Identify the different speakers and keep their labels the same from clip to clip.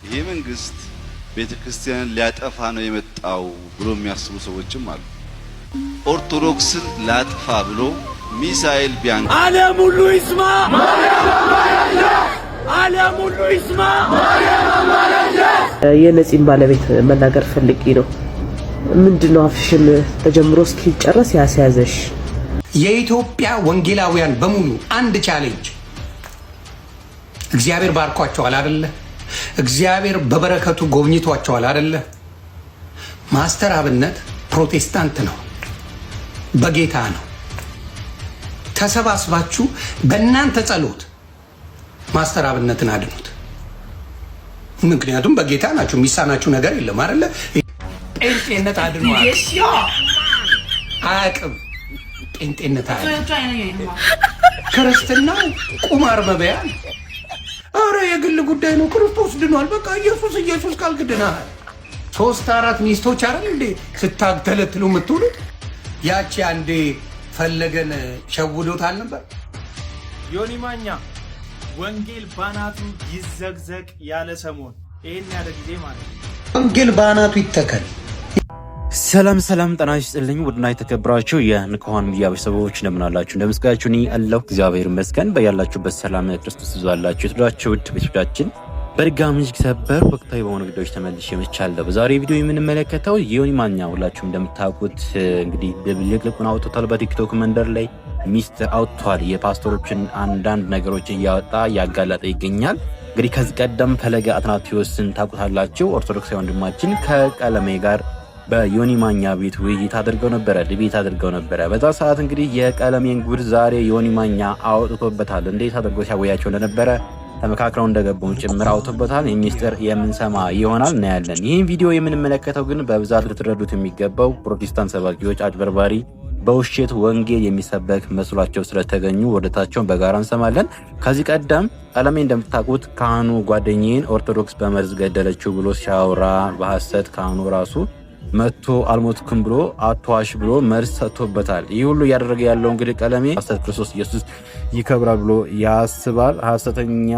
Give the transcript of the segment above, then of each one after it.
Speaker 1: ይሄ መንግስት ቤተክርስቲያንን ሊያጠፋ ነው የመጣው ብሎ የሚያስቡ ሰዎችም አሉ። ኦርቶዶክስን ላጥፋ ብሎ ሚሳኤል ቢያን
Speaker 2: ዓለም ሁሉ ይስማ፣ ማርያም አማላጅ፣ ዓለም ሁሉ ይስማ፣ ማርያም አማላጅ።
Speaker 3: የነፂን ባለቤት መናገር ፈልጌ ነው። ምንድነው አፍሽን ተጀምሮ እስኪጨርስ ያስያዘሽ?
Speaker 4: የኢትዮጵያ ወንጌላውያን በሙሉ አንድ ቻሌንጅ። እግዚአብሔር ባርኳቸዋል አይደለ? እግዚአብሔር በበረከቱ ጎብኝቷቸዋል አይደለ? ማስተር አብነት ፕሮቴስታንት ነው፣ በጌታ ነው። ተሰባስባችሁ በእናንተ ጸሎት ማስተር አብነትን አድኑት። ምክንያቱም በጌታ ናችሁ፣ የሚሳናችሁ ነገር የለም አይደለ? ጴንጤነት አድኑ አያውቅም። ጴንጤነት አያውቅም። ክርስትና ቁማር መበያ። አረ የግል ጉዳይ ነው። ክርስቶስ ድኗል። በቃ ኢየሱስ ካልክ ድናል። 3-4 ሚስቶች አይደል እንዴ ስታገለትሉ የምትውሉት? ያቺ አንዴ ፈለገን ሸውዶታል ነበር።
Speaker 5: ዮኒ ማኛ ወንጌል ባናቱ ይዘግዘቅ ያለ ሰሞን ይሄን ያለ ጊዜ ማለት ነው።
Speaker 4: ወንጌል ባናቱ ይተከል።
Speaker 6: ሰላም ጤና ይስጥልኝ። ውድና የተከበራችሁ የንቁሃን ሚዲያ ቤተሰቦች እንደምን አላችሁ? እንደምስጋችሁ እኔ አለሁ እግዚአብሔር ይመስገን። በያላችሁበት ሰላም ክርስቶስ ይዟላችሁ። የተወደዳችሁ ውድ ቤተሰቦቻችን በድጋሚ ሰበር ወቅታዊ በሆኑ ጉዳዮች ተመልሼ መጥቻለሁ። በዛሬ ቪዲዮ የምንመለከተው ዮኒ ማኛ ሁላችሁም እንደምታውቁት እንግዲህ ልቅልቁን አውጥቷል። በቲክቶክ መንደር ላይ ሚስጥር አውጥቷል። የፓስተሮችን አንዳንድ ነገሮችን እያወጣ እያጋለጠ ይገኛል። እንግዲህ ከዚህ ቀደም ፈለገ አትናቴዎስን ታውቁታላችሁ። ኦርቶዶክሳዊ ወንድማችን ከቀለሜ ጋር በዮኒ ማኛ ቤት ውይይት አድርገው ነበረ፣ ዲቤት አድርገው ነበረ። በዛ ሰዓት እንግዲህ የቀለሜን ጉድ ዛሬ ዮኒ ማኛ አውጥቶበታል። እንዴት አድርጎ ሲያወያቸው እንደነበረ ተመካክረው እንደገቡም ጭምር አውጥቶበታል። የሚስጥር የምንሰማ ይሆናል እናያለን። ይህን ቪዲዮ የምንመለከተው ግን በብዛት ልትረዱት የሚገባው ፕሮቴስታንት ሰባኪዎች አጭበርባሪ በውሸት ወንጌል የሚሰበክ መስሏቸው ስለተገኙ ወደታቸውን በጋራ እንሰማለን። ከዚህ ቀደም ቀለሜ እንደምታውቁት ካህኑ ጓደኛዬን ኦርቶዶክስ በመርዝ ገደለችው ብሎ ሲያወራ በሐሰት ካህኑ ራሱ መጥቶ አልሞትኩም ብሎ አትዋሽ ብሎ መልስ ሰጥቶበታል። ይህ ሁሉ እያደረገ ያለው እንግዲህ ቀለሜ ሐሰት ክርስቶስ ኢየሱስ ይከብራል ብሎ ያስባል። ሐሰተኛ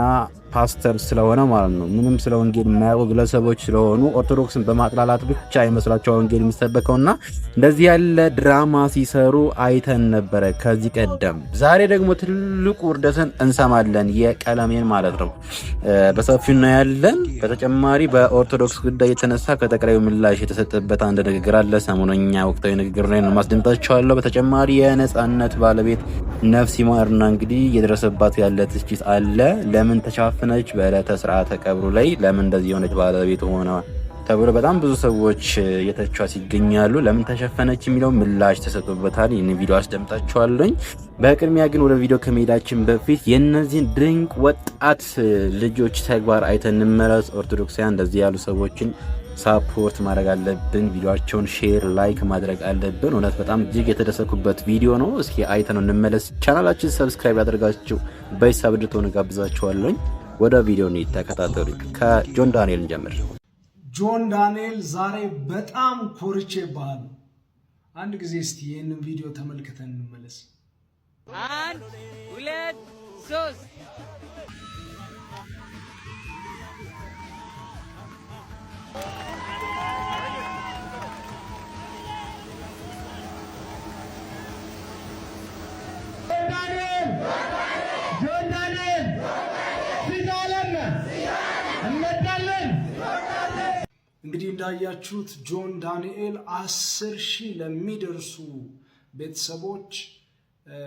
Speaker 6: ፓስተር ስለሆነ ማለት ነው። ምንም ስለ ወንጌል የማያውቁ ግለሰቦች ስለሆኑ ኦርቶዶክስን በማጥላላት ብቻ የመስላቸው ወንጌል የሚሰበከውና እንደዚህ ያለ ድራማ ሲሰሩ አይተን ነበረ ከዚህ ቀደም። ዛሬ ደግሞ ትልቁ ውርደትን እንሰማለን፣ የቀለሜን ማለት ነው። በሰፊው እናያለን። በተጨማሪ በኦርቶዶክስ ጉዳይ የተነሳ ከጠቅላዩ ምላሽ የተሰጠበት አንድ ንግግር አለ። ሰሞነኛ ወቅታዊ ንግግር ላይ ነው ማስደምጣችኋለሁ። በተጨማሪ የነጻነት ባለቤት ነፍስ ይማርና እንግዲህ እየደረሰባት ያለ ትችት አለ። ለምን ተቻፈነች? በዕለተ ስርዓተ ቀብሩ ላይ ለምን እንደዚህ የሆነች ባለቤት ሆነ ተብሎ በጣም ብዙ ሰዎች የተቿት ይገኛሉ። ለምን ተሸፈነች የሚለው ምላሽ ተሰጥቶበታል። ይህን ቪዲዮ አስደምጣችኋለሁ። በቅድሚያ ግን ወደ ቪዲዮ ከመሄዳችን በፊት የእነዚህን ድንቅ ወጣት ልጆች ተግባር አይተን እንመለስ። ኦርቶዶክሳውያን እንደዚህ ያሉ ሰዎችን ሳፖርት ማድረግ አለብን። ቪዲዮአቸውን ሼር፣ ላይክ ማድረግ አለብን። እውነት በጣም እጅግ የተደሰኩበት ቪዲዮ ነው። እስኪ አይተነው እንመለስ። ቻናላችን ሰብስክራይብ ያደርጋችሁ በሂሳብ እንድትሆኑ ጋብዛችኋለሁ። ወደ ቪዲዮ ተከታተሉ። ከጆን ዳንኤል እንጀምር።
Speaker 7: ጆን ዳንኤል ዛሬ በጣም ኮርቼ ባህል አንድ ጊዜ እስቲ ይህንን ቪዲዮ ተመልክተን እንመለስ።
Speaker 2: 1 2 3
Speaker 7: እንግዲህ እንዳያችሁት ጆን ዳንኤል 10,000 ለሚደርሱ ቤተሰቦች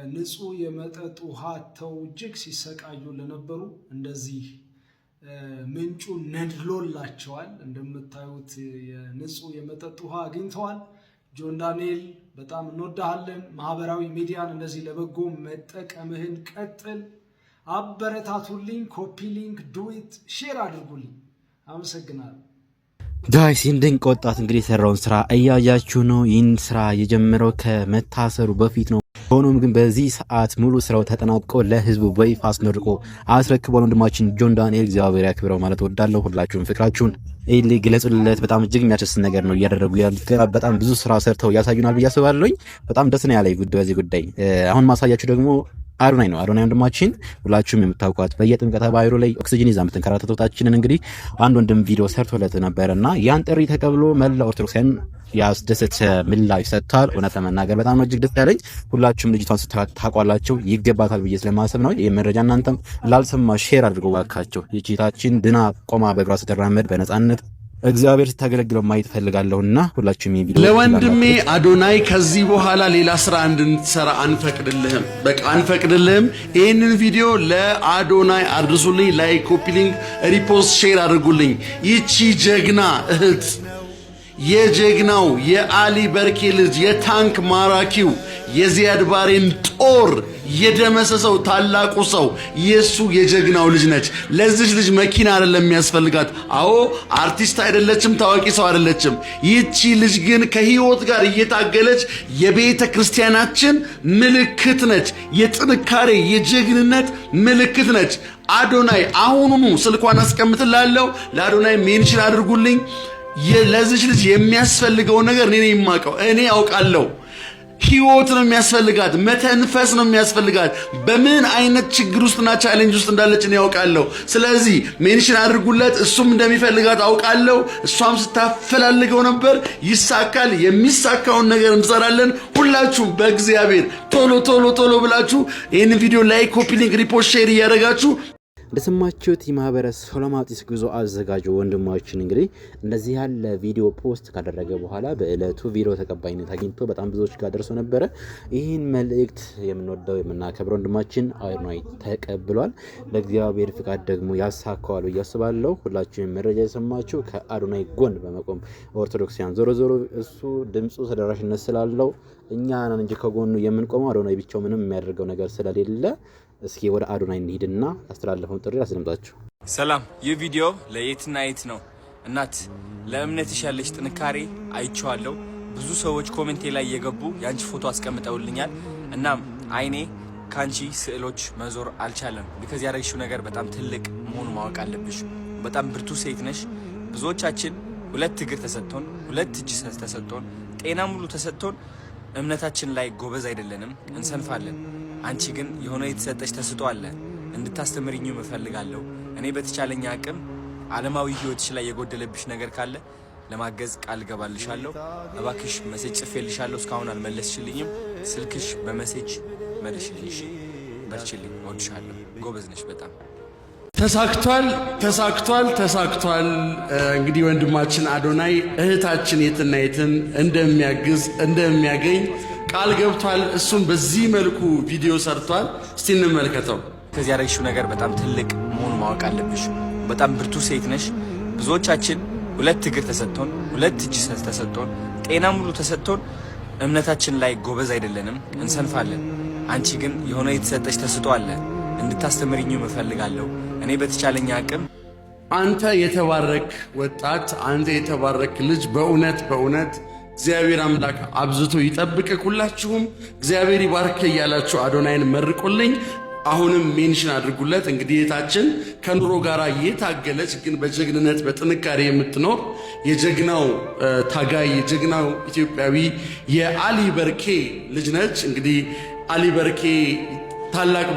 Speaker 7: ንጹህ የመጠጥ ውሃ ተው እጅግ ሲሰቃዩ ለነበሩ እንደዚህ ምንጩ ነድሎላቸዋል። እንደምታዩት የንጹህ የመጠጥ ውሃ አግኝተዋል። ጆን ዳንኤል በጣም እንወዳሃለን። ማህበራዊ ሚዲያን እንደዚህ ለበጎ መጠቀምህን ቀጥል። አበረታቱልኝ። ኮፒ ሊንክ ዱዊት ሼር አድርጉልኝ። አመሰግናለሁ።
Speaker 6: ጋይስ ይህን ድንቅ ወጣት እንግዲህ የሰራውን ስራ እያያችሁ ነው። ይህን ስራ የጀመረው ከመታሰሩ በፊት ነው። ሆኖም ግን በዚህ ሰዓት ሙሉ ስራው ተጠናቅቆ ለህዝቡ በይፋ አስመርቆ አስረክቧል። ወንድማችን ጆን ዳንኤል እግዚአብሔር ያክብረው ማለት ወዳለሁ። ሁላችሁም ፍቅራችሁን ግለጹለት። በጣም እጅግ የሚያስደስት ነገር ነው እያደረጉ ያሉት። በጣም ብዙ ስራ ሰርተው ያሳዩናል ብዬ አስባለሁኝ። በጣም ደስ ነው ያለኝ በዚህ ጉዳይ። አሁን ማሳያችሁ ደግሞ አዶናይ ነው። አዶናይ ወንድማችን ሁላችሁም የምታውቋት በየጥምቀተ ባህሩ ላይ ኦክሲጅን ይዛ የምትንከራተቶታችንን እንግዲህ አንድ ወንድም ቪዲዮ ሰርቶለት ነበርና ያን ጥሪ ተቀብሎ መላ ኦርቶዶክሳውያን ያስደሰተ ምላሽ ሰጥቷል። እውነት ለመናገር በጣም ነው እጅግ ደስ ያለኝ። ሁላችሁም ልጅቷን ስታቋላችሁ ይገባታል ብዬ ስለማሰብ ነው። ይህ መረጃ እናንተም ላልሰማ ሼር አድርገው ባካቸው። ይቺታችን ድና ቆማ በእግሯ ስትራመድ በነጻነት እግዚአብሔር ስታገለግለው ማየት ፈልጋለሁና ሁላችሁም ይሄ ቪዲዮ
Speaker 8: ለወንድሜ አዶናይ ከዚህ በኋላ ሌላ ስራ እንድትሰራ አንፈቅድልህም። በቃ አንፈቅድልህም። ይህንን ቪዲዮ ለአዶናይ አድርሱልኝ። ላይክ፣ ኮፒ ሊንክ፣ ሪፖስት፣ ሼር አድርጉልኝ። ይቺ ጀግና እህት የጀግናው የአሊ በርኬ ልጅ የታንክ ማራኪው የዚያድ ባሬን ጦር የደመሰሰው ታላቁ ሰው የሱ የጀግናው ልጅ ነች። ለዚህ ልጅ መኪና አይደለም የሚያስፈልጋት። አዎ አርቲስት አይደለችም፣ ታዋቂ ሰው አይደለችም። ይቺ ልጅ ግን ከህይወት ጋር እየታገለች የቤተ ክርስቲያናችን ምልክት ነች። የጥንካሬ የጀግንነት ምልክት ነች። አዶናይ አሁኑኑ ስልኳን አስቀምጥላለሁ። ለአዶናይ ሜንሽን አድርጉልኝ። ለዚህ ልጅ የሚያስፈልገው ነገር እኔ የማውቀው እኔ አውቃለሁ። ህይወት ነው የሚያስፈልጋት፣ መተንፈስ ነው የሚያስፈልጋት። በምን አይነት ችግር ውስጥና ቻሌንጅ ውስጥ እንዳለች እኔ አውቃለሁ። ስለዚህ ሜንሽን አድርጉለት። እሱም እንደሚፈልጋት አውቃለሁ። እሷም ስታፈላልገው ነበር። ይሳካል። የሚሳካውን ነገር እንሰራለን። ሁላችሁም በእግዚአብሔር ቶሎ ቶሎ ቶሎ ብላችሁ ይህን ቪዲዮ ላይክ፣ ኮፒ ሊንክ፣ ሪፖስት፣ ሼር እያደረጋችሁ
Speaker 6: እንደሰማችሁት የማህበረ ሶሎማጢስ ጉዞ አዘጋጁ ወንድማችን እንግዲህ እንደዚህ ያለ ቪዲዮ ፖስት ካደረገ በኋላ በእለቱ ቪዲዮ ተቀባይነት አግኝቶ በጣም ብዙዎች ጋር ደርሶ ነበረ። ይህን መልእክት የምንወደው የምናከብረው ወንድማችን አዶናይ ተቀብሏል። ለእግዚአብሔር ፍቃድ ደግሞ ያሳካዋል ብዬ አስባለሁ። ሁላችሁም መረጃ የሰማችሁ ከአዶናይ ጎን በመቆም ኦርቶዶክሲያን ዞሮ ዞሮ እሱ ድምፁ ተደራሽነት ስላለው እኛ ነን እንጂ ከጎኑ የምንቆመው አዶናይ ብቻው ምንም የሚያደርገው ነገር ስለሌለ እስኪ ወደ አዶናይ እንሂድና ያስተላለፈውን ጥሪ አስደምጣችሁ።
Speaker 9: ሰላም፣ ይህ ቪዲዮ ለየትና የት ነው። እናት ለእምነትሽ ያለሽ ጥንካሬ አይቼዋለሁ። ብዙ ሰዎች ኮሜንቴ ላይ እየገቡ ያንቺ ፎቶ አስቀምጠውልኛል። እናም አይኔ ካንቺ ስዕሎች መዞር አልቻለም። ቢካዝ ያደረግሽው ነገር በጣም ትልቅ መሆኑ ማወቅ አለብሽ። በጣም ብርቱ ሴት ነሽ። ብዙዎቻችን ሁለት እግር ተሰጥቶን፣ ሁለት እጅ ተሰጥቶን፣ ጤና ሙሉ ተሰጥቶን እምነታችን ላይ ጎበዝ አይደለንም፣ እንሰንፋለን። አንቺ ግን የሆነ የተሰጠሽ ተስጦ አለ። እንድታስተምሪኝ እፈልጋለሁ። እኔ በተቻለኝ አቅም ዓለማዊ ህይወትሽ ላይ የጎደለብሽ ነገር ካለ ለማገዝ ቃል ገባልሻለሁ። እባክሽ ሜሴጅ ጽፌልሻለሁ፣ እስካሁን አልመለስሽልኝም። ስልክሽ በሜሴጅ መልሽልኝ። በርቺልኝ፣ እወድሻለሁ። ጎበዝ ነሽ በጣም።
Speaker 8: ተሳክቷል፣ ተሳክቷል፣ ተሳክቷል። እንግዲህ ወንድማችን አዶናይ እህታችን የትና የትን እንደሚያግዝ እንደሚያገኝ ቃል ገብቷል። እሱም በዚህ መልኩ ቪዲዮ ሰርቷል። እስቲ እንመልከተው።
Speaker 9: ከዚህ ያደረግሽው ነገር በጣም ትልቅ መሆኑ ማወቅ አለብሽ። በጣም ብርቱ ሴት ነሽ። ብዙዎቻችን ሁለት እግር ተሰጥቶን፣ ሁለት እጅ ተሰጥቶን፣ ጤና ሙሉ ተሰጥቶን እምነታችን ላይ ጎበዝ አይደለንም፣ እንሰንፋለን። አንቺ ግን የሆነ የተሰጠሽ ተስጦ አለ። እንድታስተምሪኝ እፈልጋለሁ። እኔ በተቻለኝ አቅም
Speaker 8: አንተ የተባረክ ወጣት፣ አንተ የተባረክ ልጅ በእውነት በእውነት እግዚአብሔር አምላክ አብዝቶ ይጠብቅ። ሁላችሁም እግዚአብሔር ይባርክ እያላችሁ አዶናይን መርቁልኝ። አሁንም ሜንሽን አድርጉለት። እንግዲህ እህታችን ከኑሮ ጋር የታገለች ግን በጀግንነት በጥንካሬ የምትኖር የጀግናው ታጋይ የጀግናው ኢትዮጵያዊ የአሊ በርኬ ልጅ ነች። እንግዲህ አሊ በርኬ ታላቅ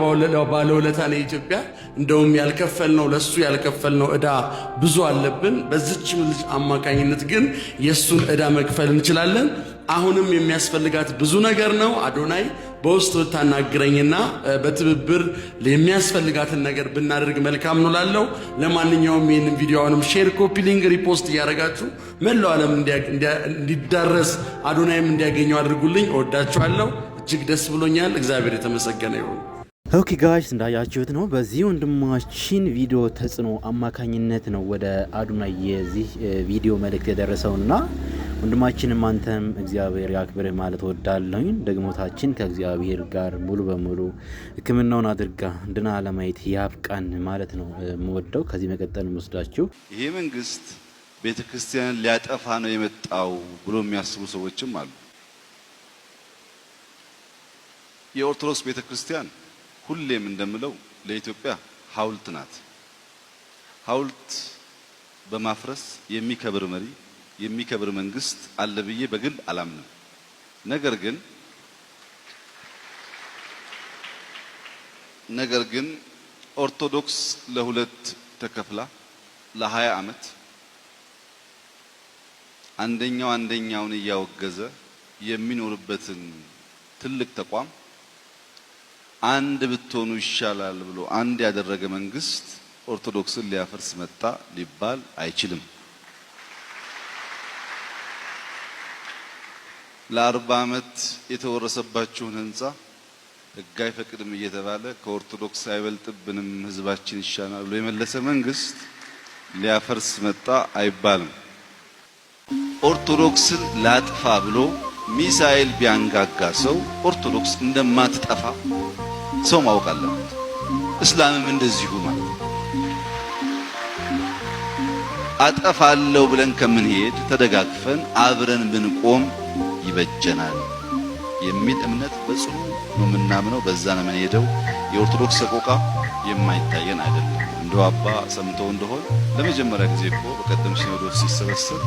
Speaker 8: ባለውለታ ነው ኢትዮጵያ። እንደውም ያልከፈልነው ለሱ ያልከፈልነው ዕዳ ብዙ አለብን። በዚህች ልጅ አማካኝነት ግን የሱን ዕዳ መክፈል እንችላለን። አሁንም የሚያስፈልጋት ብዙ ነገር ነው። አዶናይ በውስጥ ብታናግረኝና በትብብር የሚያስፈልጋትን ነገር ብናደርግ መልካም ነው ላለው። ለማንኛውም ይህንን ቪዲዮ አሁንም ሼር፣ ኮፒ ሊንክ፣ ሪፖስት እያደረጋችሁ መላው ዓለም እንዲዳረስ አዶናይም እንዲያገኘው አድርጉልኝ። እወዳችኋለሁ። እጅግ ደስ ብሎኛል። እግዚአብሔር የተመሰገነ ይሁን።
Speaker 6: ኦኬ ጋይስ እንዳያችሁት ነው። በዚህ ወንድማችን ቪዲዮ ተጽዕኖ አማካኝነት ነው ወደ አዶናይ የዚህ ቪዲዮ መልእክት የደረሰውና ወንድማችንም አንተም እግዚአብሔር ያክብርህ ማለት ወዳለሁኝ። ደግሞታችን ከእግዚአብሔር ጋር ሙሉ በሙሉ ሕክምናውን አድርጋ እንድና ለማየት ያብቃን ማለት ነው የምወደው። ከዚህ መቀጠል ወስዳችሁ
Speaker 1: ይሄ መንግስት ቤተክርስቲያን ሊያጠፋ ነው የመጣው ብሎ የሚያስቡ ሰዎችም አሉ። የኦርቶዶክስ ቤተክርስቲያን ሁሌም እንደምለው ለኢትዮጵያ ሐውልት ናት። ሐውልት በማፍረስ የሚከብር መሪ የሚከብር መንግስት አለ ብዬ በግል አላምንም። ነገር ግን ነገር ግን ኦርቶዶክስ ለሁለት ተከፍላ ለ20 ዓመት አንደኛውን እያወገዘ የሚኖርበትን ትልቅ ተቋም አንድ ብትሆኑ ይሻላል ብሎ አንድ ያደረገ መንግስት ኦርቶዶክስን ሊያፈርስ መጣ ሊባል አይችልም። ለ40 ዓመት የተወረሰባችሁን ህንጻ ህግ አይፈቅድም እየተባለ ከኦርቶዶክስ አይበልጥብንም ህዝባችን ይሻላል ብሎ የመለሰ መንግስት ሊያፈርስ መጣ አይባልም። ኦርቶዶክስን ላጥፋ ብሎ ሚሳኤል ቢያንጋጋ ሰው ኦርቶዶክስ እንደማትጠፋ ሰው ማወቅ አለበት። እስላምም እንደዚሁ ማለት ነው። አጠፋለሁ ብለን ከምንሄድ ተደጋግፈን አብረን ብንቆም ይበጀናል የሚል እምነት በጽኑ ነው የምናምነው። በዛ ነው የምንሄደው። የኦርቶዶክስ ሰቆቃ የማይታየን አይደለም። እንደው አባ ሰምተው እንደሆነ ለመጀመሪያ ጊዜ እኮ በቀደም ሲኖዶስ ሲሰበሰብ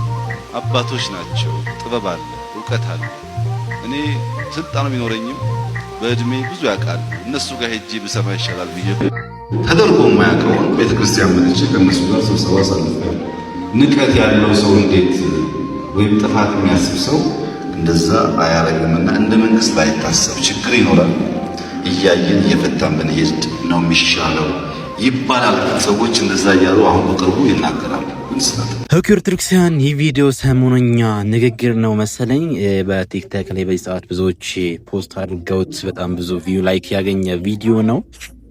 Speaker 1: አባቶች ናቸው። ጥበብ አለ፣ ዕውቀት አለ። እኔ ስልጣኑ ቢኖረኝም በእድሜ ብዙ ያውቃል። እነሱ ጋር ሄጄ ብሰማ ይሻላል ብዬ ተደርጎ የማያውቀውን ቤተክርስቲያን መጥቼ ከእነሱ ጋር ስብሰባ አሳልፌያለሁ። ንቀት ያለው ሰው እንዴት ወይም ጥፋት የሚያስብ ሰው እንደዛ አያረግምና እንደ መንግስት ላይ ታሰብ ችግር ይኖራል። እያየን እየፈታን ብንሄድ ነው የሚሻለው ይባላል። ሰዎች እንደዛ እያሉ አሁን በቅርቡ ይናገራሉ።
Speaker 6: ኦኬ ኦርቶዶክሳውያን፣ ይህ ቪዲዮ ሰሞነኛ ንግግር ነው መሰለኝ በቲክቶክ ላይ በዚህ ሰዓት ብዙዎች ፖስት አድርገውት በጣም ብዙ ቪው ላይክ ያገኘ ቪዲዮ ነው።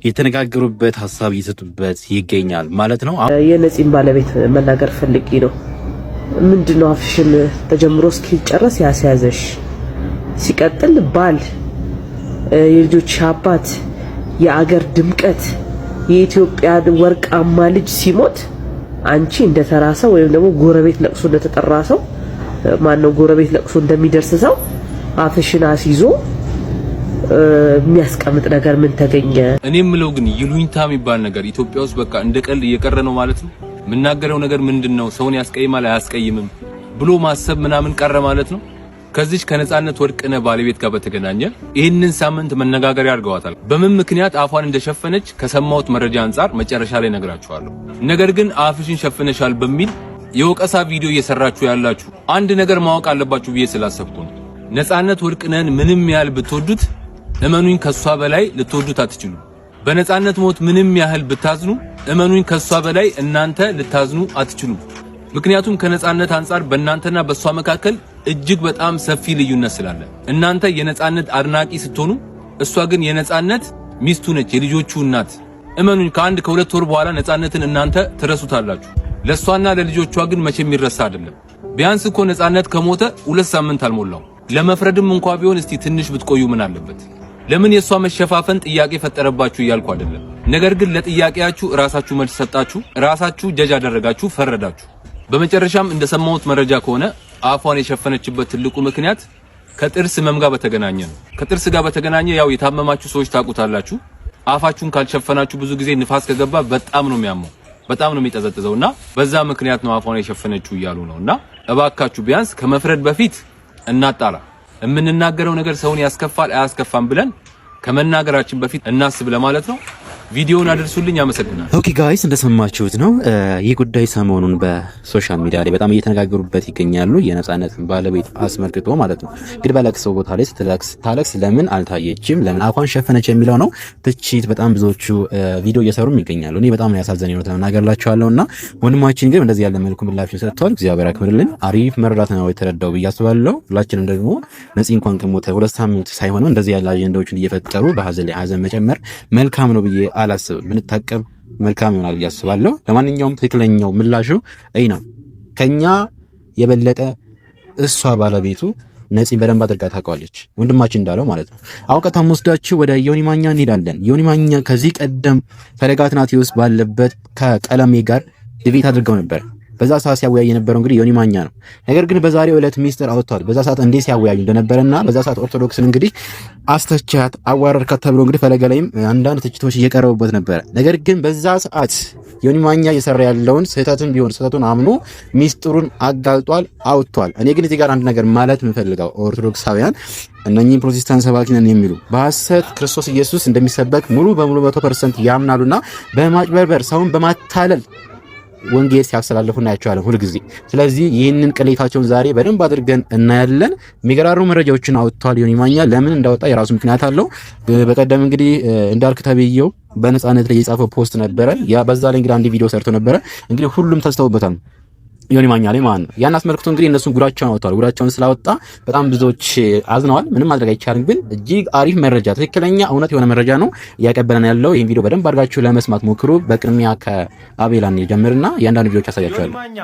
Speaker 6: የተነጋገሩበት ሀሳብ እየሰጡበት ይገኛል ማለት ነው።
Speaker 3: የነፂን ባለቤት መናገር ፈልጌ ነው። ምንድነው አፍሽን ተጀምሮ እስኪጨረስ ያስያዘሽ? ሲቀጥል ባል፣ የልጆች አባት፣ የአገር ድምቀት፣ የኢትዮጵያ ወርቃማ ልጅ ሲሞት አንቺ እንደተራሰው ወይም ደግሞ ጎረቤት ለቅሶ እንደተጠራ ሰው ማነው ጎረቤት ለቅሶ እንደሚደርስ ሰው አፍሽን አስይዞ የሚያስቀምጥ ነገር ምን ተገኘ?
Speaker 10: እኔ የምለው ግን ይሉኝታ የሚባል ነገር ኢትዮጵያ ውስጥ በቃ እንደ ቀልድ እየቀረ ነው ማለት ነው። የምናገረው ነገር ምንድነው? ሰውን ያስቀይማል አያስቀይምም ብሎ ማሰብ ምናምን ቀረ ማለት ነው። ከዚች ከነጻነት ወርቅነህ ባለቤት ጋር በተገናኘ ይህንን ሳምንት መነጋገሪያ አድርገዋታል። በምን ምክንያት አፏን እንደሸፈነች ከሰማሁት መረጃ አንጻር መጨረሻ ላይ ነግራችኋለሁ። ነገር ግን አፍሽን ሸፍነሻል በሚል የወቀሳ ቪዲዮ እየሰራችሁ ያላችሁ አንድ ነገር ማወቅ አለባችሁ ብዬ ስላሰብኩ ነው። ነጻነት ወርቅነህን ምንም ያህል ብትወዱት እመኑኝ ከሷ በላይ ልትወዱት አትችሉ። በነጻነት ሞት ምንም ያህል ብታዝኑ እመኑኝ ከሷ በላይ እናንተ ልታዝኑ አትችሉ። ምክንያቱም ከነጻነት አንጻር በእናንተና በሷ መካከል እጅግ በጣም ሰፊ ልዩነት ስላለ እናንተ የነጻነት አድናቂ ስትሆኑ እሷ ግን የነጻነት ሚስቱ ነች፣ የልጆቹ እናት። እመኑኝ ከአንድ ከሁለት ወር በኋላ ነጻነትን እናንተ ትረሱታላችሁ። ለሷና ለልጆቿ ግን መቼም ይረሳ አይደለም። ቢያንስ እኮ ነጻነት ከሞተ 2 ሳምንት አልሞላው። ለመፍረድም እንኳን ቢሆን እስቲ ትንሽ ብትቆዩ ምን አለበት? ለምን የሷ መሸፋፈን ጥያቄ ፈጠረባችሁ እያልኩ አይደለም። ነገር ግን ለጥያቄያችሁ ራሳችሁ መልስ ሰጣችሁ፣ ራሳችሁ ጀጅ አደረጋችሁ፣ ፈረዳችሁ። በመጨረሻም እንደሰማሁት መረጃ ከሆነ አፏን የሸፈነችበት ትልቁ ምክንያት ከጥርስ ህመም ጋር በተገናኘ ነው። ከጥርስ ጋር በተገናኘ ያው የታመማችሁ ሰዎች ታውቁታላችሁ። አፋችሁን ካልሸፈናችሁ ብዙ ጊዜ ንፋስ ከገባ በጣም ነው የሚያመው፣ በጣም ነው የሚጠዘጥዘውና በዛ ምክንያት ነው አፏን የሸፈነችው እያሉ ነውና እባካችሁ ቢያንስ ከመፍረድ በፊት እናጣራ። የምንናገረው ነገር ሰውን ያስከፋል አያስከፋም ብለን ከመናገራችን በፊት እናስብ ለማለት ነው። ቪዲዮውን አድርሱልኝ። አመሰግናለሁ።
Speaker 6: ኦኬ ጋይስ እንደሰማችሁት ነው። ይህ ጉዳይ ሰሞኑን በሶሻል ሚዲያ ላይ በጣም እየተነጋገሩበት ይገኛሉ። የነጻነት ባለቤት አስመልክቶ ማለት ነው። እንግዲህ በለቅሶ ቦታ ላይ ስታለቅስ ለምን አልታየችም፣ ለምን አፏን ሸፈነች የሚለው ነው ትችት። በጣም ብዙዎቹ ቪዲዮ እየሰሩም ይገኛሉ። እኔ በጣም ነው ያሳዘነኝ ነው ተናገርላችኋለሁና ወንድማችን ግን እንደዚህ ያለ መልኩ ምላሽ ሰጥቷል። እግዚአብሔር ያክብርልን። አሪፍ መረዳት ነው የተረዳው ብዬ አስባለሁ። ሁላችንም ደግሞ ነፂ እንኳን ከሞተ 2 ሳምንት ሳይሆነው እንደዚህ ያለ አጀንዳዎችን እየፈጠሩ በሀዘን ላይ ሀዘን መጨመር መልካም ነው ብዬ አላስብም። ብንታቀብ መልካም ይሆናል ብዬ አስባለሁ። ለማንኛውም ትክክለኛው ምላሹ እይ ነው። ከኛ የበለጠ እሷ ባለቤቱ ነፂ በደንብ አድርጋ ታውቃለች፣ ወንድማችን እንዳለው ማለት ነው። አሁን ቀጥታ ወስዳችሁ ወደ ዮኒ ማኛ እንሄዳለን። ዮኒ ማኛ ከዚህ ቀደም ፈለገ አትናቴዎስ ባለበት ከቀለሜ ጋር ዲቤት አድርገው ነበር። በዛ ሰዓት ሲያወያይ የነበረው እንግዲህ ዮኒ ማኛ ነው። ነገር ግን በዛሬው ዕለት ሚስጥር አውጥቷል። በዛ ሰዓት እንዴት ሲያወያዩ እንደነበረና በዛ ሰዓት ኦርቶዶክስን እንግዲህ አስተቻት አዋረድካት ተብሎ እንግዲህ ፈለገ ላይም አንዳንድ ትችቶች እየቀረቡበት ነበረ። ነገር ግን በዛ ሰዓት ዮኒ ማኛ እየሰራ ያለውን ስህተትን ቢሆን ስህተቱን አምኖ ሚስጥሩን አጋልጧል፣ አውጥቷል። እኔ ግን እዚህ ጋር አንድ ነገር ማለት የምፈልገው ኦርቶዶክሳውያን እነኚህ ፕሮቴስታንት ሰባኪ ነን የሚሉ በሐሰት ክርስቶስ ኢየሱስ እንደሚሰበክ ሙሉ በሙሉ 100% ያምናሉና በማጭበርበር ሰውን በማታለል ወንጌል ሲያስተላልፉ እናያቸዋለን ሁሉ ጊዜ። ስለዚህ ይህንን ቅሌታቸውን ዛሬ በደንብ አድርገን እናያለን። የሚገራሩ መረጃዎችን አውጥቷል ዮኒ ማኛ። ለምን እንዳወጣ የራሱ ምክንያት አለው። በቀደም እንግዲህ እንዳልክ ተብዬው በነጻነት ላይ የጻፈው ፖስት ነበረ። ያ በዛ ላይ እንግዲህ አንድ ቪዲዮ ሰርቶ ነበረ። እንግዲህ ሁሉም ተስተውበታል ዮኒ ማኛ ላይ ማለት ነው። ያን አስመልክቶ እንግዲህ እነሱን ጉዳቸውን አውጥተዋል። ጉዳቸውን ስላወጣ በጣም ብዙዎች አዝነዋል። ምንም ማድረግ አይቻልም። ግን እጅግ አሪፍ መረጃ፣ ትክክለኛ እውነት የሆነ መረጃ ነው እያቀበለን ያለው። ይህን ቪዲዮ በደንብ አድርጋችሁ ለመስማት ሞክሩ። በቅድሚያ ከአቤላን ጀምርና ያንዳንድ ቪዲዮዎች ያሳያችኋል።
Speaker 5: ዮኒ ማኛ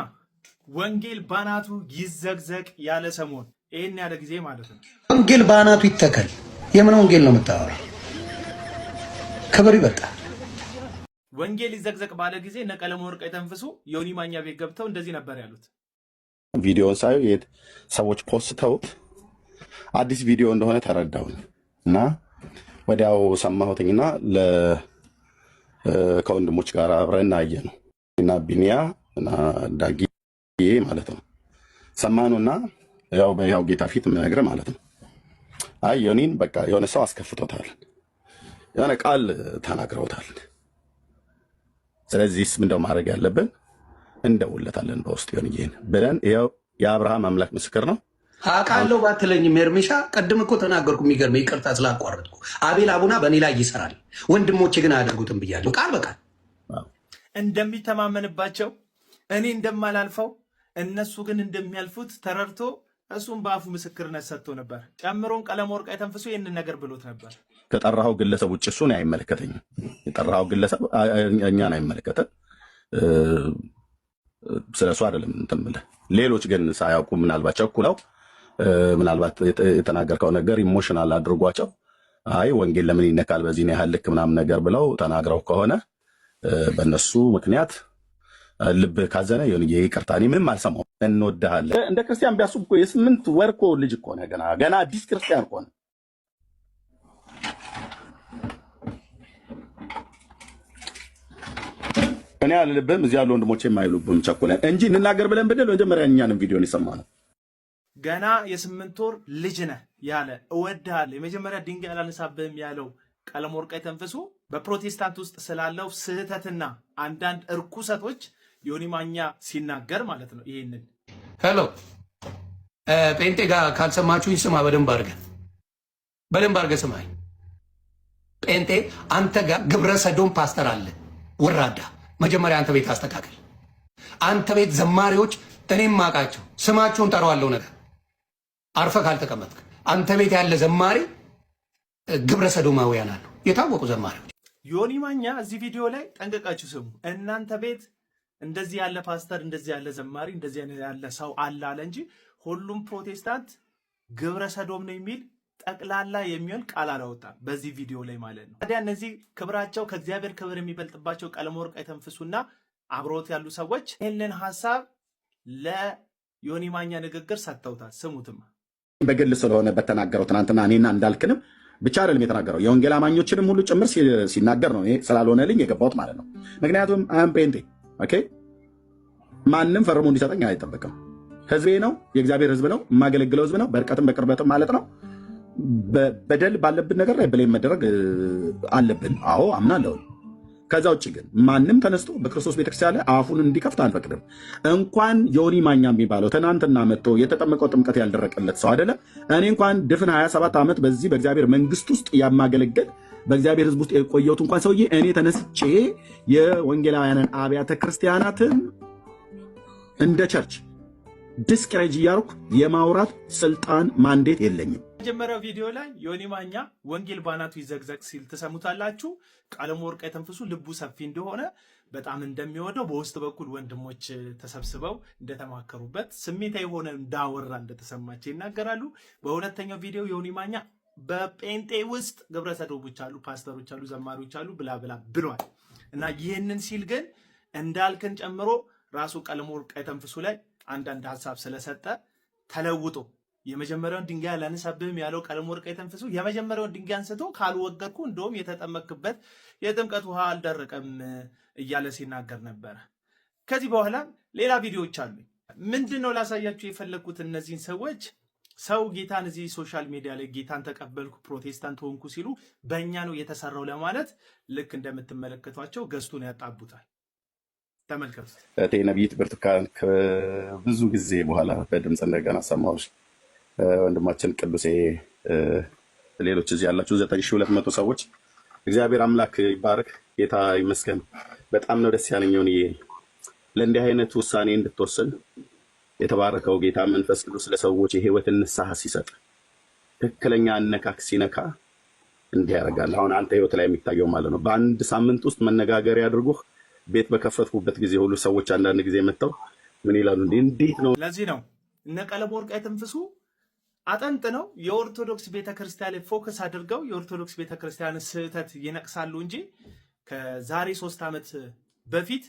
Speaker 5: ወንጌል ባናቱ ይዘግዘቅ ያለ ሰሞን ይሄን ያለ ጊዜ ማለት ነው።
Speaker 4: ወንጌል ባናቱ ይተከል። የምን ወንጌል ነው የምታወራው? ክብር ይበቃል።
Speaker 5: ወንጌል ይዘግዘቅ ባለ ጊዜ እነ ቀለመወርቅ የተንፍሱ ዮኒ ማኛ ቤት ገብተው እንደዚህ ነበር ያሉት።
Speaker 11: ቪዲዮን ሳየው ሰዎች ፖስተውት አዲስ ቪዲዮ እንደሆነ ተረዳሁኝ እና ወዲያው ሰማሁትኝና ከወንድሞች ጋር አብረን አየ ነው እና ቢኒያ እና ዳጊዬ ማለት ነው ሰማኑና ያው ጌታ ፊት ምነግርህ ማለት ነው። አይ ዮኒን በቃ የሆነ ሰው አስከፍቶታል፣ የሆነ ቃል ተናግረውታል። ስለዚህ ምንድነው ማድረግ ያለብን? እንደውለታለን በውስጥ ዮኒዬን ብለን ይኸው የአብርሃም አምላክ ምስክር ነው።
Speaker 4: አውቃለሁ ባትለኝም ኤርሜሻ ቅድም እኮ ተናገርኩ። የሚገርም ይቅርታ ስላቋረጥኩ። አቤል አቡና በእኔ ላይ ይሰራል፣ ወንድሞቼ ግን አያደርጉትም ብያለሁ ቃል በቃል።
Speaker 5: እንደሚተማመንባቸው እኔ እንደማላልፈው እነሱ ግን እንደሚያልፉት ተረድቶ እሱም በአፉ ምስክርነት ሰጥቶ ነበር። ጨምሮም ቀለመወርቅ የተንፍሱ ይህንን ነገር ብሎት ነበር።
Speaker 11: ከጠራኸው ግለሰብ ውጭ እሱን አይመለከተኝም። የጠራኸው ግለሰብ እኛን አይመለከተን። ስለሱ አይደለም እንትን የምልህ። ሌሎች ግን ሳያውቁ ምናልባት ቸኩለው ምናልባት የተናገርከው ነገር ኢሞሽናል አድርጓቸው አይ ወንጌል ለምን ይነካል በዚህ ነው ያህል ልክ ምናምን ነገር ብለው ተናግረው ከሆነ በእነሱ ምክንያት ልብ ካዘነ ዮኒዬ ይቅርታ፣ እኔ ምንም አልሰማሁም። እንወድሃለን። እንደ ክርስቲያን ቢያስቡ እኮ የ8 ወር እኮ ልጅ እኮ ነህ። ገና አዲስ ክርስቲያን እኮ ነህ። እኔ አልልብህም፣ እዚህ ያሉ ወንድሞቼ የማይሉብህም ቸኩለን እንጂ እንናገር ብለን ብንል መጀመሪያ እኛንም ቪዲዮን የሰማነው
Speaker 5: ገና የ8 ወር ልጅ ነህ ያለ እወድሃለሁ የመጀመሪያ ድንጋይ አላነሳብህም ያለው ቀለመወርቅ የተንፍሱ በፕሮቴስታንት ውስጥ ስላለው ስህተትና አንዳንድ እርኩሰቶች ዮኒ ማኛ ሲናገር ማለት ነው። ይሄንን
Speaker 4: ሄሎ ጴንጤ ጋር ካልሰማችሁኝ ስማ፣ በደንብ አድርገህ ስማኝ። ጴንጤ አንተ ጋር ግብረ ሰዶም ፓስተር አለ ወራዳ። መጀመሪያ አንተ ቤት አስተካከል። አንተ ቤት ዘማሪዎች እኔም ማቃቸው ስማቸውን ጠራዋለሁ ነገር አርፈ ካልተቀመጥክ አንተ ቤት ያለ ዘማሪ ግብረ ሰዶማውያን አሉ፣ የታወቁ ዘማሪዎች።
Speaker 5: ዮኒ ማኛ እዚህ ቪዲዮ ላይ ጠንቀቃችሁ ስሙ። እናንተ ቤት እንደዚህ ያለ ፓስተር፣ እንደዚህ ያለ ዘማሪ፣ እንደዚህ ያለ ሰው አለ አለ እንጂ ሁሉም ፕሮቴስታንት ግብረ ሰዶም ነው የሚል ጠቅላላ የሚሆን ቃል አላወጣም በዚህ ቪዲዮ ላይ ማለት ነው። ታዲያ እነዚህ ክብራቸው ከእግዚአብሔር ክብር የሚበልጥባቸው ቀለመወርቅ የተንፍሱና አብሮት ያሉ ሰዎች ይህንን ሀሳብ ለዮኒ ማኛ ንግግር ሰጥተውታል። ስሙትማ።
Speaker 11: በግል ስለሆነ በተናገረው ትናንትና እኔና እንዳልክንም ብቻ አይደለም የተናገረው የወንጌል አማኞችንም ሁሉ ጭምር ሲናገር ነው። ስላልሆነልኝ የገባሁት ማለት ነው። ምክንያቱም አም ፔንቴ ኦኬ፣ ማንም ፈርሞ እንዲሰጠኝ አይጠበቅም። ህዝቤ ነው፣ የእግዚአብሔር ህዝብ ነው፣ የማገለግለው ህዝብ ነው፣ በርቀትም በቅርበትም ማለት ነው። በደል ባለብን ነገር ላይ ብሌም መደረግ አለብን። አዎ አምናለሁ። ከዛ ውጭ ግን ማንም ተነስቶ በክርስቶስ ቤተክርስቲያን ላይ አፉን እንዲከፍት አንፈቅድም። እንኳን ዮኒ ማኛ የሚባለው ትናንትና መጥቶ የተጠመቀው ጥምቀት ያልደረቀለት ሰው አይደለም። እኔ እንኳን ድፍን 27 ዓመት በዚህ በእግዚአብሔር መንግስት ውስጥ ያማገለገል በእግዚአብሔር ህዝብ ውስጥ የቆየሁት እንኳን ሰውዬ እኔ ተነስቼ የወንጌላውያንን አብያተ ክርስቲያናትን እንደ ቸርች ዲስከሬጅ እያልኩ የማውራት ስልጣን ማንዴት የለኝም።
Speaker 5: መጀመሪያው ቪዲዮ ላይ ዮኒ ማኛ ወንጌል ባናቱ ይዘግዘግ ሲል ትሰሙታላችሁ። ቀለመወርቅ የተንፍሱ ልቡ ሰፊ እንደሆነ በጣም እንደሚወደው በውስጥ በኩል ወንድሞች ተሰብስበው እንደተማከሩበት ስሜታዊ የሆነ እንዳወራ እንደተሰማቸው ይናገራሉ። በሁለተኛው ቪዲዮ ዮኒ ማኛ በጴንጤ ውስጥ ግብረ ሰዶሞች አሉ፣ ፓስተሮች አሉ፣ ዘማሪዎች አሉ ብላ ብላ ብሏል እና ይህንን ሲል ግን እንዳልክን ጨምሮ ራሱ ቀለመወርቅ አይተንፍሱ ላይ አንዳንድ ሀሳብ ስለሰጠ ተለውጦ የመጀመሪያውን ድንጋይ አላነሳብህም ያለው ቀለመወርቅ አይተንፍሱ የመጀመሪያውን ድንጋይ አንስቶ ካልወገርኩ እንደውም የተጠመክበት የጥምቀት ውሃ አልደረቀም እያለ ሲናገር ነበረ። ከዚህ በኋላ ሌላ ቪዲዮዎች አሉ። ምንድነው ላሳያችሁ የፈለኩት እነዚህን ሰዎች ሰው ጌታን እዚህ ሶሻል ሚዲያ ላይ ጌታን ተቀበልኩ ፕሮቴስታንት ሆንኩ ሲሉ በእኛ ነው የተሰራው ለማለት ልክ እንደምትመለከቷቸው ገዝቱን ያጣቡታል። ተመልከቱት።
Speaker 11: እቴ ነቢይት ብርቱካን ከብዙ ጊዜ በኋላ በድምፅ እንደገና ሰማሁሽ። ወንድማችን ቅዱሴ፣ ሌሎች እዚህ ያላችሁ 9200 ሰዎች እግዚአብሔር አምላክ ይባረክ፣ ጌታ ይመስገን። በጣም ነው ደስ ያለኝ ለእንዲህ አይነት ውሳኔ እንድትወስን የተባረከው ጌታ መንፈስ ቅዱስ ለሰዎች የህይወትን ንስሐ ሲሰጥ ትክክለኛ አነካክ ሲነካ እንዲህ ያደርጋል። አሁን አንተ ህይወት ላይ የሚታየው ማለት ነው። በአንድ ሳምንት ውስጥ መነጋገሪያ አድርጎህ ቤት በከፈትኩበት ጊዜ ሁሉ ሰዎች አንዳንድ ጊዜ መጥተው ምን ይላሉ? እንዴት ነው?
Speaker 5: ለዚህ ነው እነ ቀለመወርቅ አይተንፍሱ አጠንጥነው የኦርቶዶክስ ቤተክርስቲያን ላይ ፎከስ አድርገው የኦርቶዶክስ ቤተክርስቲያን ስህተት ይነቅሳሉ እንጂ ከዛሬ 3 ዓመት በፊት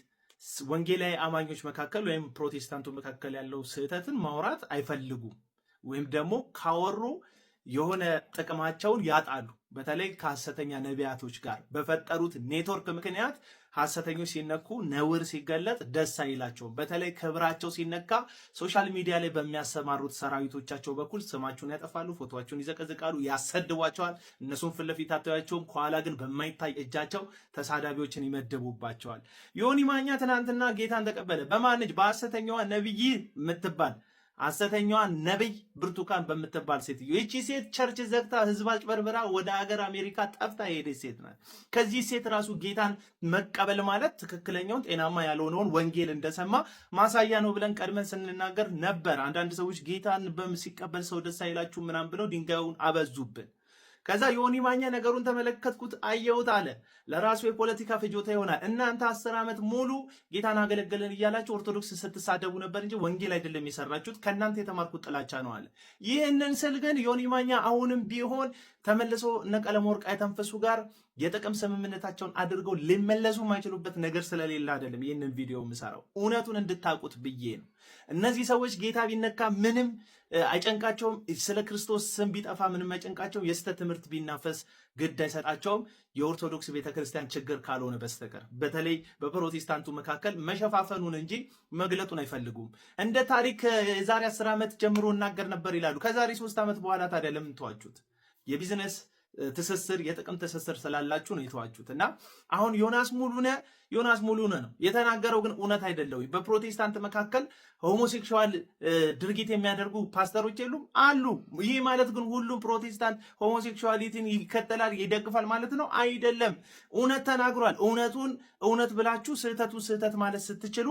Speaker 5: ወንጌላዊ አማኞች መካከል ወይም ፕሮቴስታንቱ መካከል ያለው ስህተትን ማውራት አይፈልጉም። ወይም ደግሞ ካወሩ የሆነ ጥቅማቸውን ያጣሉ። በተለይ ከሐሰተኛ ነቢያቶች ጋር በፈጠሩት ኔትወርክ ምክንያት ሐሰተኞች ሲነኩ ነውር ሲገለጥ ደስ አይላቸውም። በተለይ ክብራቸው ሲነካ ሶሻል ሚዲያ ላይ በሚያሰማሩት ሰራዊቶቻቸው በኩል ስማቸውን ያጠፋሉ፣ ፎቶቸውን ይዘቀዝቃሉ፣ ያሰድቧቸዋል። እነሱን ፊት ለፊት አታያቸውም፣ ከኋላ ግን በማይታይ እጃቸው ተሳዳቢዎችን ይመደቡባቸዋል። ዮኒ ማኛ ትናንትና ጌታን ተቀበለ። በማን እጅ? በሐሰተኛዋ ነብይ የምትባል ሐሰተኛዋ ነብይ ብርቱካን በምትባል ሴትዮ። ይቺ ሴት ቸርች ዘግታ ህዝብ አጭበርብራ ወደ ሀገር አሜሪካ ጠፍታ የሄደች ሴት ናት። ከዚህ ሴት ራሱ ጌታን መቀበል ማለት ትክክለኛውን ጤናማ ያልሆነውን ወንጌል እንደሰማ ማሳያ ነው ብለን ቀድመን ስንናገር ነበር። አንዳንድ ሰዎች ጌታን ሲቀበል ሰው ደስ አይላችሁ ምናምን ብለው ድንጋዩን አበዙብን። ከዛ ዮኒ ማኛ ነገሩን ተመለከትኩት አየሁት አለ። ለራሱ የፖለቲካ ፍጆታ ይሆናል። እናንተ 10 ዓመት ሙሉ ጌታን አገለገለን እያላችሁ ኦርቶዶክስ ስትሳደቡ ነበር እንጂ ወንጌል አይደለም የሰራችሁት፣ ከእናንተ የተማርኩት ጥላቻ ነው አለ። ይህንን ስል ግን ዮኒ ማኛ አሁንም ቢሆን ተመልሶ እነ ቀለመወርቅ አይተንፍሱ ጋር የጥቅም ስምምነታቸውን አድርገው ሊመለሱ የማይችሉበት ነገር ስለሌለ አይደለም ይህንን ቪዲዮ የምሰራው፣ እውነቱን እንድታውቁት ብዬ ነው። እነዚህ ሰዎች ጌታ ቢነካ ምንም አይጨንቃቸውም። ስለ ክርስቶስ ስም ቢጠፋ ምንም አይጨንቃቸውም። የስተት ትምህርት ቢናፈስ ግድ አይሰጣቸውም። የኦርቶዶክስ ቤተክርስቲያን ችግር ካልሆነ በስተቀር በተለይ በፕሮቴስታንቱ መካከል መሸፋፈኑን እንጂ መግለጡን አይፈልጉም። እንደ ታሪክ የዛሬ 10 ዓመት ጀምሮ እናገር ነበር ይላሉ። ከዛሬ 3 ዓመት በኋላ ታዲያ ለምን ተዋችሁት? የቢዝነስ ትስስር የጥቅም ትስስር ስላላችሁ ነው የተዋችሁት። እና አሁን ዮናስ ሙሉነ ነው የተናገረው፣ ግን እውነት አይደለም። በፕሮቴስታንት መካከል ሆሞሴክሹዋል ድርጊት የሚያደርጉ ፓስተሮች የሉም አሉ። ይህ ማለት ግን ሁሉም ፕሮቴስታንት ሆሞሴክሹዋሊቲን ይከተላል ይደግፋል ማለት ነው አይደለም። እውነት ተናግሯል። እውነት ብላችሁ ስህተቱን ስህተት ማለት ስትችሉ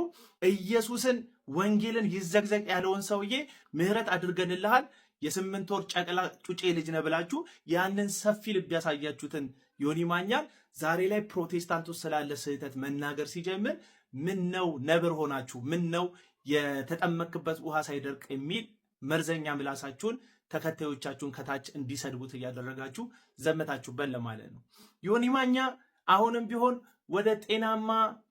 Speaker 5: ኢየሱስን ወንጌልን ይዘግዘግ ያለውን ሰውዬ ምህረት አድርገንልሃል የ8 ወር ጨቅላ ጩጬ ልጅ ነው ብላችሁ ያንን ሰፊ ልብ ያሳያችሁትን ዮኒ ማኛን ዛሬ ላይ ፕሮቴስታንቱ ስላለ ስህተት መናገር ሲጀምር ምን ነው ነብር ሆናችሁ፣ ምን ነው የተጠመቅበት ውሃ ሳይደርቅ የሚል መርዘኛ ምላሳችሁን ተከታዮቻችሁን ከታች እንዲሰድቡት እያደረጋችሁ ዘመታችሁበት ለማለት ነው። ዮኒ ማኛ አሁንም ቢሆን ወደ ጤናማ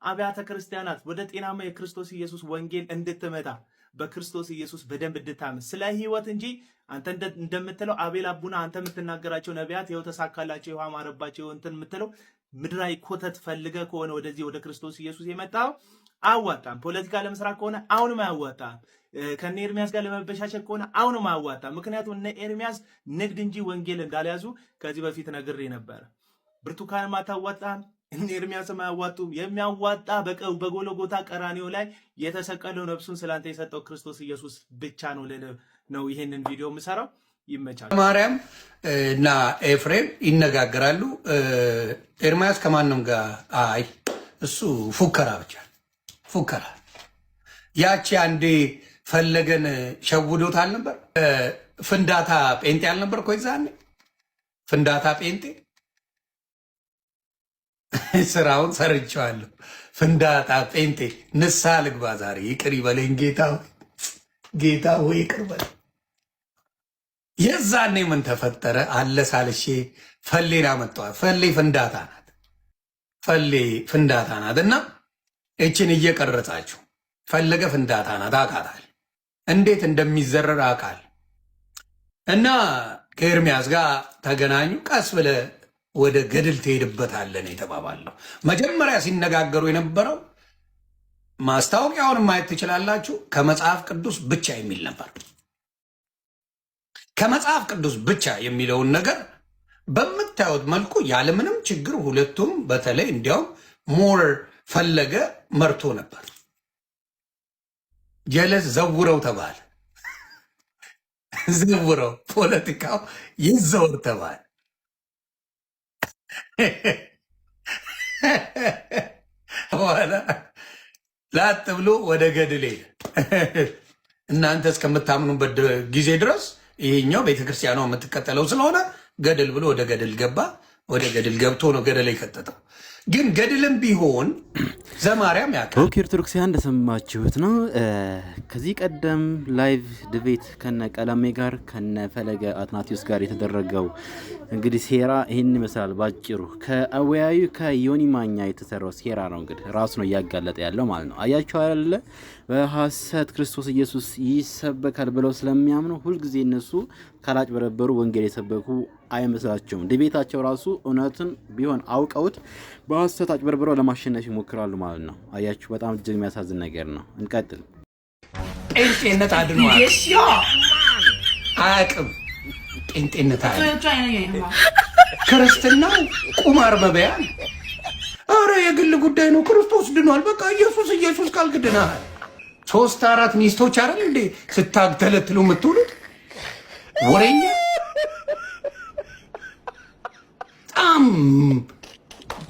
Speaker 5: አብያተ ክርስቲያናት ወደ ጤናማ የክርስቶስ ኢየሱስ ወንጌል እንድትመጣ በክርስቶስ ኢየሱስ በደንብ እንድታምን ስለ ህይወት እንጂ አንተ እንደምትለው አቤል አቡና አንተ የምትናገራቸው ነቢያት ይኸው ተሳካላቸው ይኸው አማረባቸው እንትን የምትለው ምድራዊ ኮተት ፈልገ ከሆነ ወደዚህ ወደ ክርስቶስ ኢየሱስ የመጣው አዋጣም። ፖለቲካ ለመስራት ከሆነ አሁንም አያዋጣም። ከነ ኤርሚያስ ጋር ለመበሻሸቅ ከሆነ አሁንም አያዋጣም። ምክንያቱም እነ ኤርሚያስ ንግድ እንጂ ወንጌል እንዳልያዙ ከዚህ በፊት ነግሬ ነበር። ብርቱካንም አታዋጣም፣ እነ ኤርሚያስም አያዋጡም። የሚያዋጣ በጎልጎታ ቀራንዮ ላይ የተሰቀለው ነፍሱን ስላንተ የሰጠው ክርስቶስ ኢየሱስ ብቻ ነው ይሄንን ቪዲዮ የምሰራው። ይመቻል።
Speaker 4: ማርያም እና ኤፍሬም ይነጋገራሉ። ኤርሚያስ ከማንም ጋር አይ እሱ ፉከራ ብቻ ፉከራ። ያቺ አንዴ ፈለገን ሸውዶት አልነበር? ፍንዳታ ጴንጤ አልነበር እኮ ይዛኔ ፍንዳታ ጴንጤ ስራውን ሰርቼዋለሁ። ፍንዳታ ጴንጤ ንስሐ ልግባ ዛሬ። ይቅር ይበለኝ ጌታ ሆይ ይቅር በለኝ። የዛኔ ምን ተፈጠረ? አለሳልሼ ፈሌን አመጣኋት። ፈሌ ፍንዳታ ናት። እና እችን እየቀረጻችሁ ፈለገ ፍንዳታ ናት አውቃታል። እንዴት እንደሚዘረር አውቃል። እና ከኤርሚያስ ጋር ተገናኙ። ቀስ ብለ ወደ ገድል ትሄድበታለን የተባባለው መጀመሪያ ሲነጋገሩ የነበረው ማስታወቂያውን ማየት ትችላላችሁ። ከመጽሐፍ ቅዱስ ብቻ የሚል ነበር። ከመጽሐፍ ቅዱስ ብቻ የሚለውን ነገር በምታዩት መልኩ ያለምንም ችግር ሁለቱም በተለይ እንዲያውም ሞር ፈለገ መርቶ ነበር። ጀለስ ዘውረው ተባለ። ዘውረው ፖለቲካው ይዘውር ተባለ። በኋላ ላጥ ብሎ ወደ ገድል ሄደ። እናንተ እስከምታምኑበት ጊዜ ድረስ ይሄኛው ቤተክርስቲያኗ የምትከተለው ስለሆነ ገድል ብሎ ወደ ገድል ገባ። ወደ ገድል ገብቶ ነው ገድል የከተተው። ግን ገድልም ቢሆን ዘማርያም ያውቃል።
Speaker 6: ኦኬ ኦርቶዶክሳውያን እንደሰማችሁት ነው። ከዚህ ቀደም ላይቭ ድቤት ከነ ቀለሜ ጋር ከነ ፈለገ አትናቲዮስ ጋር የተደረገው እንግዲህ ሴራ ይህን ይመስላል ባጭሩ። ከአወያዩ ከዮኒ ማኛ የተሰራው ሴራ ነው እንግዲህ ራሱ ነው እያጋለጠ ያለው ማለት ነው። አያችሁ አይደለ? በሐሰት ክርስቶስ ኢየሱስ ይሰበካል ብለው ስለሚያምኑ ሁልጊዜ እነሱ ካላጭበረበሩ ወንጌል የሰበኩ አይመስላቸውም። ድቤታቸው ራሱ እውነትን ቢሆን አውቀውት በሐሰት አጭበርብረው ለማሸነፍ ይሞክራሉ ማለት ነው። አያችሁ፣ በጣም እጅግ የሚያሳዝን ነገር ነው። እንቀጥል።
Speaker 4: ጴንጤነት አድኗል አያውቅም። ጴንጤነት ክርስትና ቁማር መበያ። አረ የግል ጉዳይ ነው። ክርስቶስ ድኗል። በቃ ኢየሱስ ካልክ ድናል። 3-4 ሚስቶች አይደል እንዴ ስታግተለትሉ የምትውሉት? ወሬኛ በጣም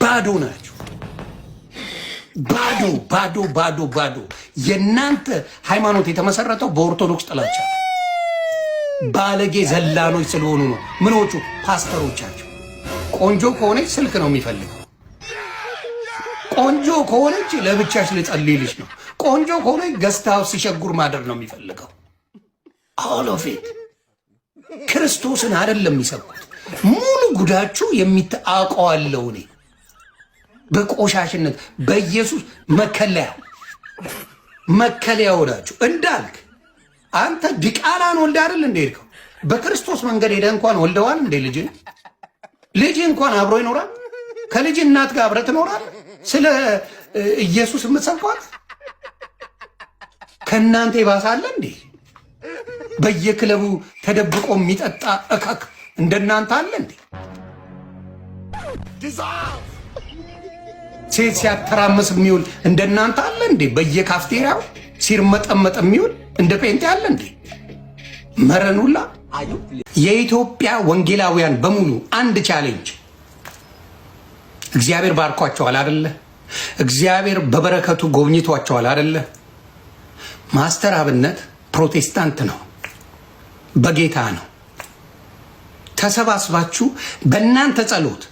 Speaker 4: ባዶ ናቸው። ባዶ። የእናንተ ሃይማኖት የተመሰረተው በኦርቶዶክስ ጥላቻ ባለጌ ዘላኖች ስለሆኑ ነው። ምኖቹ ፓስተሮቻቸው። ቆንጆ ከሆነች ስልክ ነው የሚፈልገው። ቆንጆ ከሆነች ለብቻሽ ልጸልይልሽ ነው። ቆንጆ ከሆነች ገስታው ሲሸጉር ማደር ነው የሚፈልገው። ኦሎፌት ክርስቶስን አይደለም የሚሰብኩት። ሙሉ ጉዳችሁ የሚታውቀዋለው እኔ በቆሻሽነት በኢየሱስ መከለያ ወዳችሁ እንዳልክ አንተ ዲቃላን ወልደ አይደል እንደ ሄድከው በክርስቶስ መንገድ ሄደ እንኳን ወልደዋል እንደ ልጅ እንኳን አብሮ ይኖራል። ከልጅ እናት ጋር አብረህ ትኖራል። ስለ ኢየሱስ የምትሰብኳል ከእናንተ ይባሳል እንዴ? በየክለቡ ተደብቆ የሚጠጣ እከክ እንደናንተ አለ እንዴ? ሴት ሲያተራምስ የሚውል እንደናንተ አለ እንዴ? በየካፍቴሪያው ሲርመጠመጥ የሚውል እንደ ጴንጤ አለ እንዴ? መረኑላ የኢትዮጵያ ወንጌላውያን በሙሉ አንድ ቻሌንጅ። እግዚአብሔር ባርኳቸዋል አይደለ? እግዚአብሔር በበረከቱ ጎብኝቷቸዋል አይደለ? ማስተር አብነት ፕሮቴስታንት ነው፣ በጌታ ነው። ተሰባስባችሁ በእናንተ ጸሎት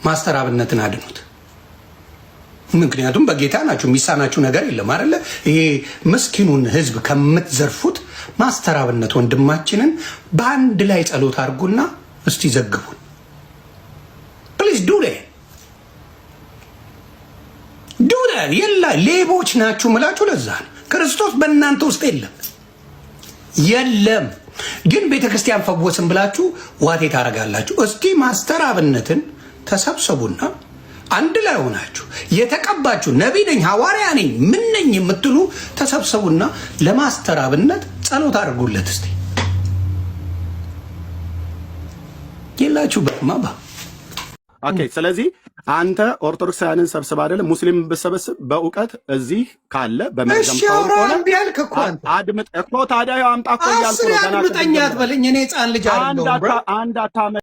Speaker 4: ማስተር አብነትን አድኑት። ምክንያቱም በጌታ ናችሁ፣ የሚሳናችሁ ነገር የለም አይደለ? ይሄ ምስኪኑን ህዝብ ከምትዘርፉት ማስተር አብነት ወንድማችንን በአንድ ላይ ጸሎት አድርጉና እስቲ ዘግቡን ፕሊዝ። ዱሬ የላ ሌቦች ናችሁ ምላችሁ። ለዛ ነው ክርስቶስ በእናንተ ውስጥ የለም። ግን ቤተክርስቲያን ፈወስን ብላችሁ ዋቴ ታረጋላችሁ። እስቲ ማስተር አብነትን ተሰብሰቡና አንድ ላይ ሆናችሁ የተቀባችሁ ነቢይ ነኝ ሐዋርያ ነኝ ምን ነኝ የምትሉ ተሰብሰቡና ለማስተር አብነት ጸሎት አድርጉለት እስቲ። የላችሁበትማ ባ
Speaker 11: ኦኬ። ስለዚህ አንተ ኦርቶዶክሳውያንን ሰብስብ አይደለም ሙስሊም ብሰበስብ በእውቀት እዚህ ካለ በመርገም ታውቆ አድምጥ እኮ ታዲያ አምጣ እኮ ያልኩ ነው። ገና
Speaker 4: አድምጠኛት በለኝ። እኔ ህፃን ልጅ አይደለሁም።
Speaker 11: አንድ